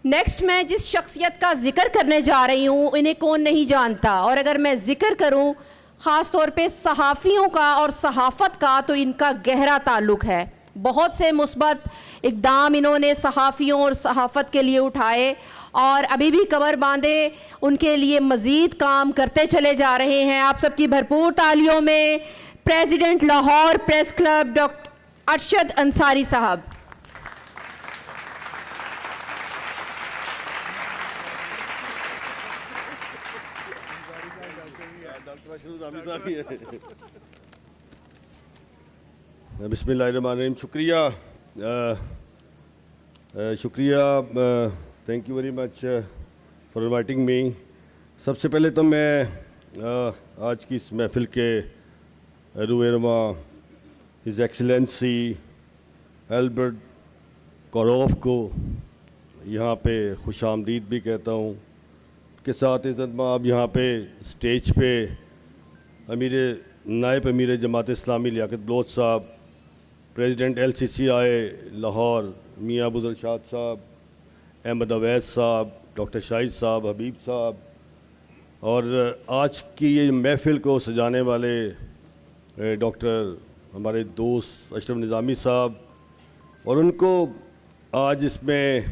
Next मैं जिस शख्सियत का जिक्र करने जा रही हूँ, इन्हें कौन नहीं जानता, और अगर मैं जिक्र करूँ ख़ास तौर पे सहाफ़ियों का और सहाफ़त का, तो इनका गहरा ताल्लुक़ है। बहुत से मुस्बत इक़दाम इन्होंने सहाफ़ियों और सहाफ़त के लिए उठाए और अभी भी कमर बांधे उनके लिए मज़ीद काम करते चले जा रहे हैं। आप सबकी भरपूर तालियों में president Lahore press club doctor Arshad Ansari साहब। बिस्मिल्लाहिर्रहमानिर्रहीम। शुक्रिया, thank you very much for inviting me. सबसे पहले तो मैं आज की इस महफ़िल के रूएरमा हिज एक्सीलेंसी एल्बर्ट कोरोव को यहाँ पे खुश आमदीद भी कहता हूँ। के साथ इज़्ज़त अब यहाँ पे स्टेज पे नायब अमीर जमात इस्लामी लियाकत बलोच साहब, प्रेसिडेंट LCCI लाहौर मियाँ अबूज़रशाद साहब, अहमद अवैस साहब, डॉक्टर शाहिद साहब, हबीब साहब, और आज की ये महफ़िल को सजाने वाले डॉक्टर हमारे दोस्त अशरफ निज़ामी साहब, और उनको आज इसमें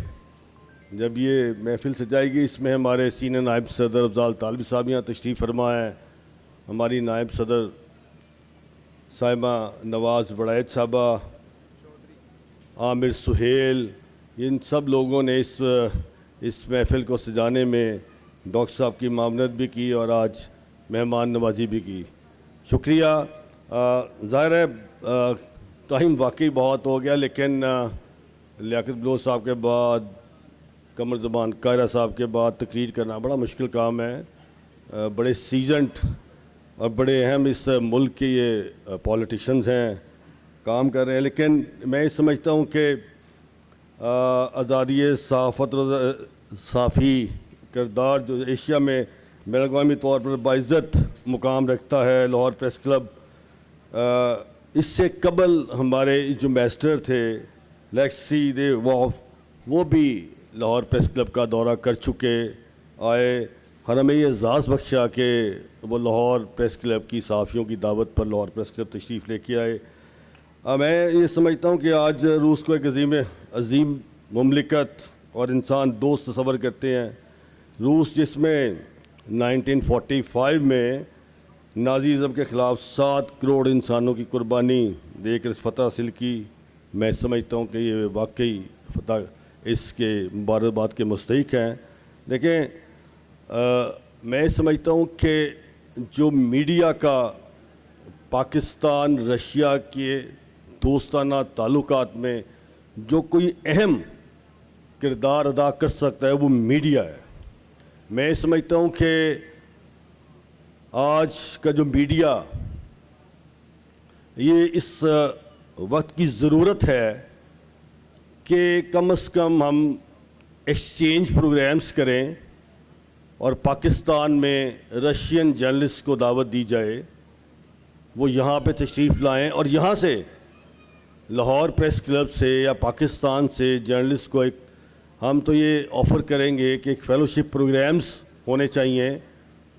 जब ये महफ़िल सजाएगी इसमें हमारे सीनियर नायब सदर अफजाल तालबी साहब यहाँ तशरीफ़ फरमा है, हमारी नायब सदर साहिबा नवाज़ बड़ैत साहबा, आमिर सुहेल, इन सब लोगों ने इस महफ़िल को सजाने में डॉक्टर साहब की मामनत भी की और आज मेहमान नवाजी भी की। शुक्रिया। ज़ाहिर है टाइम वाकई बहुत हो गया, लेकिन लियाकत बलोच साहब के बाद, कमर ज़बान कायरा साहब के बाद तकरीर करना बड़ा मुश्किल काम है। बड़े सीजनड और बड़े अहम इस मुल्क के ये पॉलिटिशियंस हैं, काम कर रहे हैं, लेकिन मैं समझता हूँ कि आज़ादी सहाफ़त और सहाफ़ी किरदार जो एशिया में बैनुल-अक़वामी तौर पर बाइज़्ज़त मुकाम रखता है लाहौर प्रेस क्लब। इससे कबल हमारे जो मैस्टर थे लेक्सी दे वो भी लाहौर प्रेस क्लब का दौरा कर चुके आए, और हमें ये एज़ाज़ बख्शा कि वो लाहौर प्रेस क्लब की सहाफ़ियों की दावत पर लाहौर प्रेस क्लब तशरीफ़ लेके आए। मैं ये समझता हूँ कि आज रूस को एक अज़ीम मुमलिकत और इंसान दोस्त तस्वर करते हैं। रूस जिसमें 1945 में नाज़ीज़म के ख़िलाफ़ 7 करोड़ इंसानों की कुर्बानी देकर फतह हासिल की, मैं समझता हूँ कि ये वाकई फतह इसके मुबारकबाद के मुस्तहिक़ हैं। देखें, मैं समझता हूँ कि जो मीडिया का पाकिस्तान रशिया के दोस्ताना ताल्लुकात में जो कोई अहम किरदार अदा कर सकता है वो मीडिया है। मैं समझता हूँ कि आज का जो मीडिया, ये इस वक्त की ज़रूरत है कि कम से कम हम एक्सचेंज प्रोग्राम्स करें और पाकिस्तान में रशियन जर्नलिस्ट को दावत दी जाए, वो यहाँ पे तशरीफ़ लाएं और यहाँ से लाहौर प्रेस क्लब से या पाकिस्तान से जर्नलिस्ट को एक हम तो ये ऑफ़र करेंगे कि एक फ़ेलोशिप प्रोग्राम्स होने चाहिए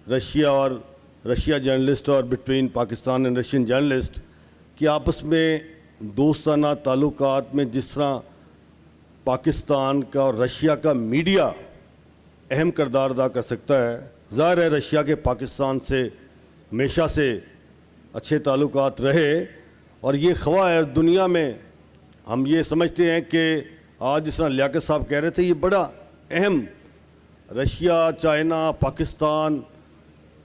रशिया जर्नलिस्ट और between Pakistan and Russian journalist, कि आपस में दोस्ताना ताल्लुकात में जिस तरह पाकिस्तान का और रशिया का मीडिया अहम किरदार अदा कर सकता है। ज़ाहिर है रशिया के पाकिस्तान से हमेशा से अच्छे ताल्लुकात रहे, और ये ख्वाह है दुनिया में। हम ये समझते हैं कि आज जिस तरह लियाकत साहब कह रहे थे, ये बड़ा अहम रशिया, चाइना, पाकिस्तान,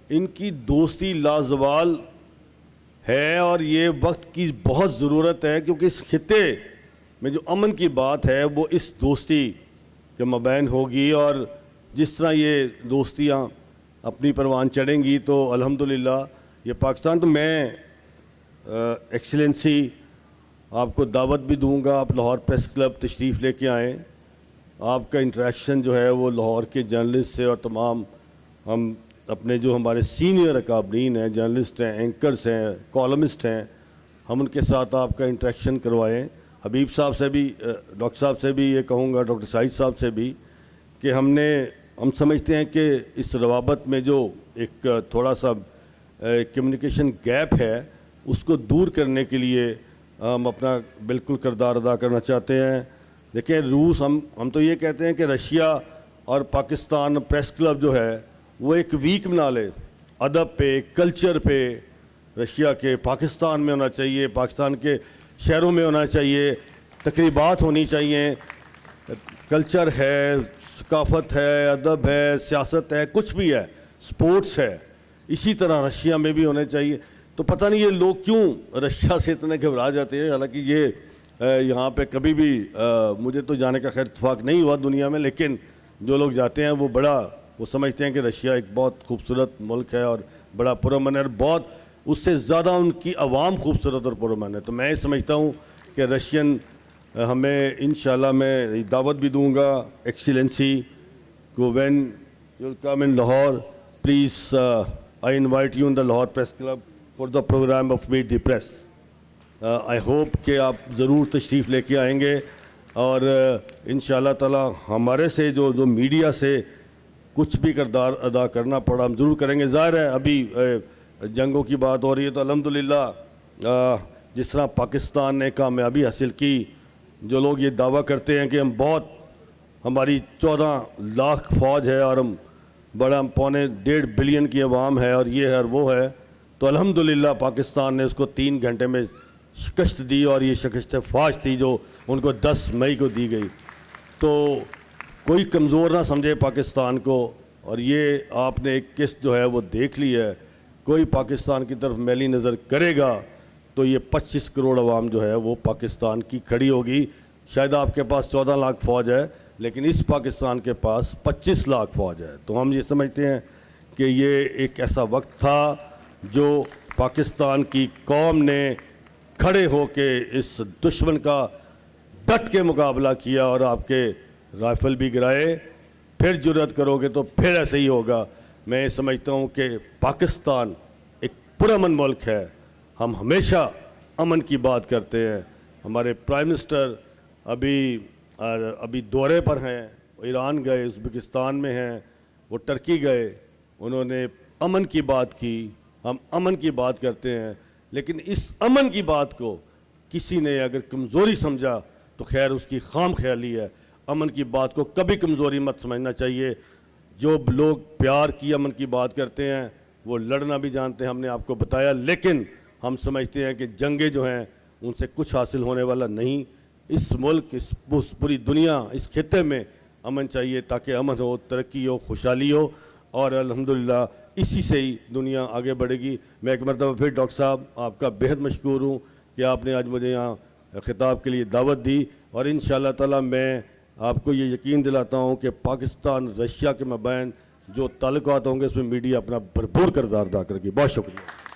इनकी दोस्ती लाजवाल है और ये वक्त की बहुत ज़रूरत है, क्योंकि इस खित्ते में जो अमन की बात है वो इस दोस्ती के मबैन होगी, और जिस तरह ये दोस्तियाँ अपनी परवान चढ़ेंगी तो अल्हम्दुलिल्लाह ये पाकिस्तान। तो मैं एक्सीलेंसी आपको दावत भी दूंगा, आप लाहौर प्रेस क्लब तशरीफ़ लेके आएँ। आपका इंटरेक्शन जो है वो लाहौर के जर्नलिस्ट से और तमाम हम अपने जो हमारे सीनियर अकाबरीन हैं, जर्नलिस्ट हैं, एंकर्स हैं, कॉलमिस्ट हैं, हम उनके साथ आपका इंटरेक्शन करवाएं। हबीब साहब से भी, डॉक्टर साहब से भी ये कहूँगा, डॉक्टर शाहिद साहब से भी, कि हम समझते हैं कि इस रवाबत में जो एक थोड़ा सा कम्युनिकेशन गैप है उसको दूर करने के लिए हम अपना बिल्कुल किरदार अदा करना चाहते हैं। देखिए रूस, हम तो ये कहते हैं कि रशिया और पाकिस्तान प्रेस क्लब जो है वो एक वीक बना ले, अदब पे, कल्चर पे। रशिया के पाकिस्तान में होना चाहिए, पाकिस्तान के शहरों में होना चाहिए, तकरीबात होनी चाहिए, कल्चर है, सकाफत है, अदब है, सियासत है, कुछ भी है, स्पोर्ट्स है, इसी तरह रशिया में भी होने चाहिए। तो पता नहीं ये लोग क्यों रशिया से इतने घबरा जाते हैं। हालांकि ये यहाँ पे कभी भी मुझे तो जाने का खैर इत्तेफाक नहीं हुआ दुनिया में, लेकिन जो लोग जाते हैं वो समझते हैं कि रशिया एक बहुत खूबसूरत मुल्क है और बड़ा पुरअमन है, और बहुत उससे ज़्यादा उनकी आवाम खूबसूरत और पुरअमन है। तो मैं समझता हूँ कि रशियन हमें इंशाल्लाह मैं दावत भी दूंगा एक्सीलेंसी को, when you will come in Lahore please I invite you in the Lahore press club for the program of meet the press. I hope कि आप ज़रूर तशरीफ़ लेके आएंगे और इंशाल्लाह ताला हमारे से जो मीडिया से कुछ भी किरदार अदा करना पड़ा हम ज़रूर करेंगे। ज़ाहिर है अभी जंगों की बात हो रही है, तो अल्हम्दुलिल्लाह जिस तरह पाकिस्तान ने कामयाबी हासिल की, जो लोग ये दावा करते हैं कि हमारी 14 लाख फ़ौज है और हम बड़ा 1.5 बिलियन की आवाम है और ये है और वो है, तो अल्हम्दुलिल्लाह पाकिस्तान ने उसको 3 घंटे में शिकस्त दी और ये शिकस्त फाश थी जो उनको 10 मई को दी गई। तो कोई कमज़ोर ना समझे पाकिस्तान को, और ये आपने एक किस्त जो है वो देख ली है। कोई पाकिस्तान की तरफ मैली नज़र करेगा तो ये 25 करोड़ आवाम जो है वो पाकिस्तान की खड़ी होगी। शायद आपके पास 14 लाख फ़ौज है, लेकिन इस पाकिस्तान के पास 25 लाख फ़ौज है। तो हम ये समझते हैं कि ये एक ऐसा वक्त था जो पाकिस्तान की कौम ने खड़े होके इस दुश्मन का डट के मुकाबला किया और आपके राइफल भी गिराए। फिर जुर्रत करोगे तो फिर ऐसे ही होगा। मैं समझता हूँ कि पाकिस्तान एक पुरअमन मुल्क है। हम हमेशा अमन की बात करते हैं। हमारे प्राइम मिनिस्टर अभी दौरे पर हैं, ईरान गए, उज़्बेकिस्तान में हैं, वो टर्की गए, उन्होंने अमन की बात की। हम अमन की बात करते हैं, लेकिन इस अमन की बात को किसी ने अगर कमज़ोरी समझा तो खैर उसकी खाम ख्याली है। अमन की बात को कभी कमज़ोरी मत समझना चाहिए। जो लोग प्यार की अमन की बात करते हैं वो लड़ना भी जानते हैं, हमने आपको बताया, लेकिन हम समझते हैं कि जंगें जो हैं उनसे कुछ हासिल होने वाला नहीं। इस मुल्क, इस पूरी दुनिया, इस खित्ते में अमन चाहिए ताकि अमन हो, तरक्की हो, खुशहाली हो, और अल्हम्दुलिल्लाह इसी से ही दुनिया आगे बढ़ेगी। मैं एक मरतबा फिर डॉक्टर साहब आपका बेहद मशकूर हूँ कि आपने आज मुझे यहाँ खिताब के लिए दावत दी, और इंशाअल्लाह ताला मैं आपको ये यकीन दिलाता हूँ कि पाकिस्तान रशिया के मबैन जो ताल्लुकात होंगे उसमें मीडिया अपना भरपूर किरदार अदा करेगी। बहुत शुक्रिया।